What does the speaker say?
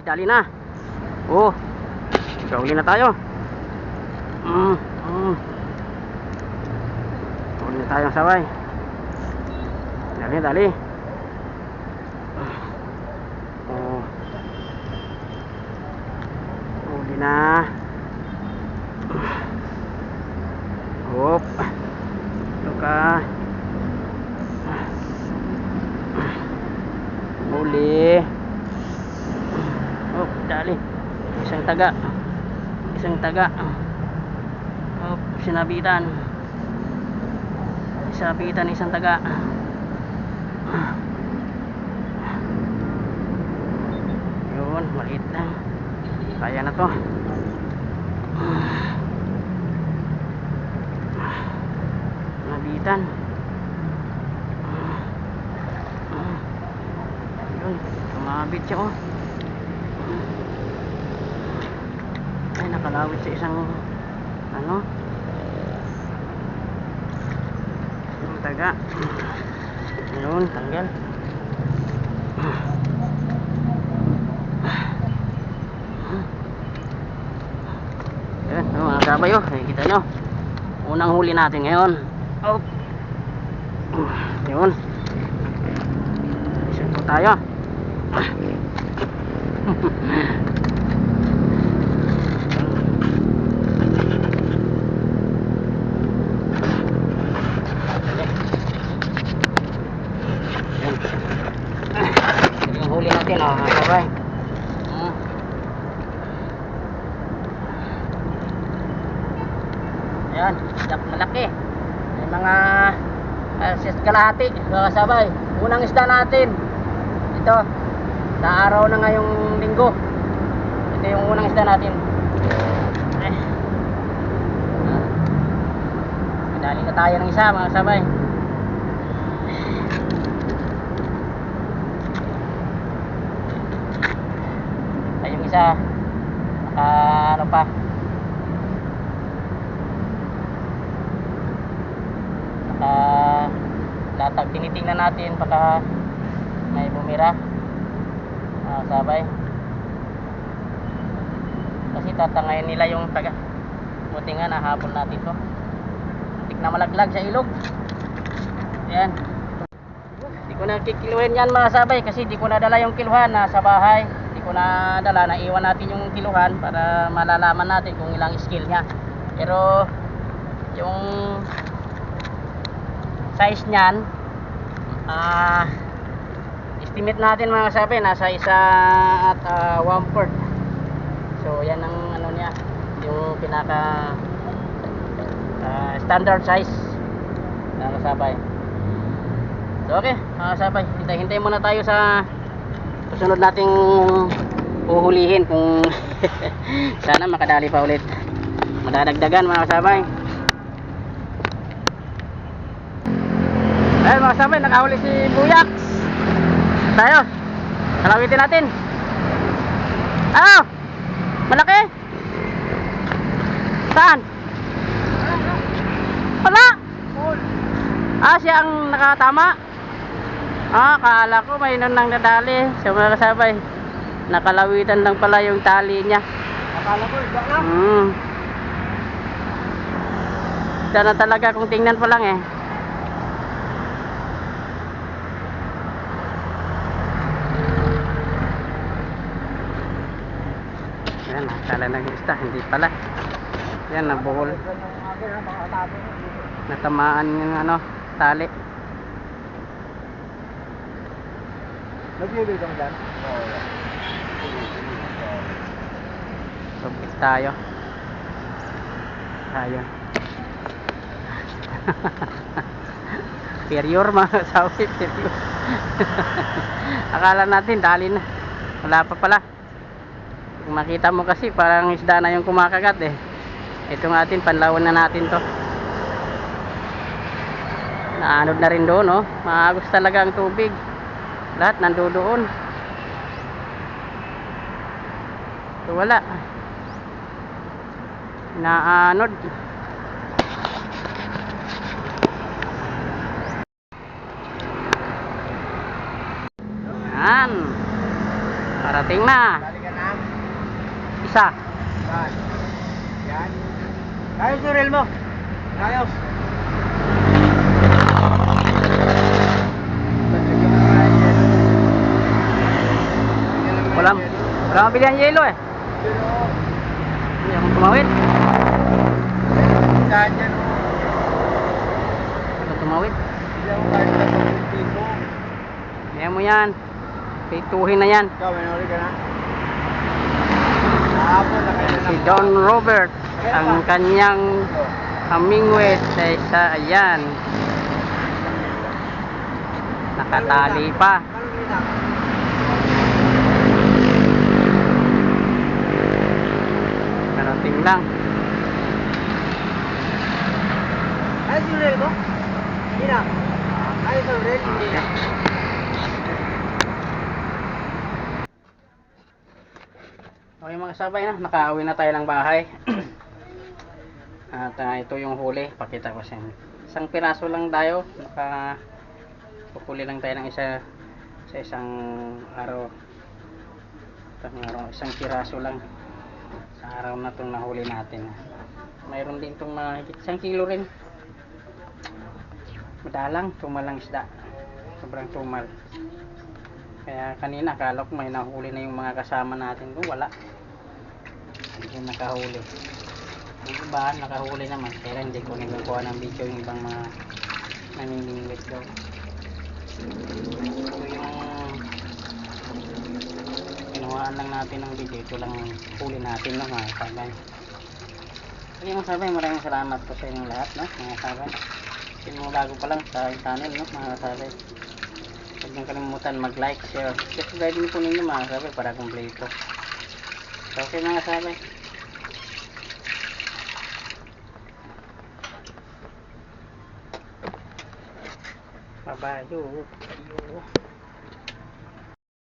Dali na. Oh. Huli na tayo. Huli na tayo sabay. Dali, dali. Oh. Huli na. Hop. Ito ka. Huli. Oh, dali. Isang taga. Isang taga. Oh, sinabitan. Sinabitan isang taga. Yun, maliit lang. Kaya na to. Sinabitan. Yun, kumabit siya oh. Ay, nakalawit sa isang ano yung taga. Ayun, tanggal. Ayan, mga kabayo, nakikita nyo unang huli natin ngayon. Oh. Yun, isin po tayo. Huli natin oh, sabay. Ayan, malaki. May mga kalahati, sabay. Unang isda natin. Ito, sa araw na ngayong linggo. Ito yung unang isda natin. Madali na tayo ng isa, mga sabay. Yung isa ano pa latag, tinitingnan natin baka may bumira, sabay, kasi tatangayin nila yung taga. Buti nga nahabol natin to, tik na malaglag sa ilog. Ayan, di ko na kikiluhin yan mga sabay kasi di ko nadala yung kiluhan na sa bahay. Ko na dala, na iwan natin yung kiluhan para malalaman natin kung ilang scale niya. Pero yung size niyan, estimate natin mga sabi, nasa 1 at 1/4. So yan ang ano niya, yung pinaka standard size na sabay. So okay mga sabay, hintay muna tayo sa susunod nating uhulihin kung sana makadali pa ulit, madadagdagan mga kasabay. Ayun mga kasabay, nakahuli si Buyak. Tayo, kalawitin natin. Ano? Malaki? Saan? Wala? Siya ang nakatama. Kala ko may nang nadali. So mga kasabay, nakalawitan lang pala yung tali niya. Akala ko iba lang. Iba na talaga kung tingnan pa lang eh. Yan, akala ng isda, hindi pala. Yan, nabuhol. Natamaan yung ano, tali. Nagbibigay kang dyan? Oo. Subis tayo. Superior mga kasawi. Akala natin dali na. Wala pa pala. Kung makita mo kasi parang isda na yung kumakagat eh. Ito natin, panlawan na natin to. Naanod na rin doon oh. Maagos talaga ang tubig. Lahat nandoon. So wala. Naanod. Yan. Parating na. Isa. Saan? Yan. Ayos yung reel mo. Ayos. Wala mabili ang yelo eh. Hindi akong tumawid. Saan yan? Ako tumawid. Hindi ako kahit sa piso. Kaya mo yan. Pituhin na yan. Ikaw, may nahuli ka na? Kahapon, nakailan Si Don Robert. Ang kanyang hamingwit sa isa. Ayan. Nakatali pa. Karating lang. Ayos yung reel mo? Hindi na. Ayos yung reel, hindi na. Okay mga sabay na, nakauwi na tayo ng bahay. At ito yung huli, pakita ko sa inyo. Isang piraso lang tayo, pupuli lang tayo ng isa sa isang araw. Isang piraso lang sa araw na itong nahuli natin. Mayroon din itong mahigit 1 kilo rin. Madalang, tumalang isda. Sobrang tumal. Kaya kanina akala ko may nahuli na yung mga kasama natin doon, wala. Hindi nakahuli. Yung iba nakahuli naman, pero hindi ko nagkuha ng video yung ibang mga namimingwit daw. Ito yung kinuhaan lang natin ng video, ito lang huli natin no mga sabay. Okay mga sabay, maraming salamat po sa inyong lahat no mga sabay. Yung bago pa lang sa channel no mga sabay. Huwag niyong kalimutan mag-like, share, subscribe niyo po ninyo mga sabay para kumpleto. So, okay mga sabay. Bye-bye.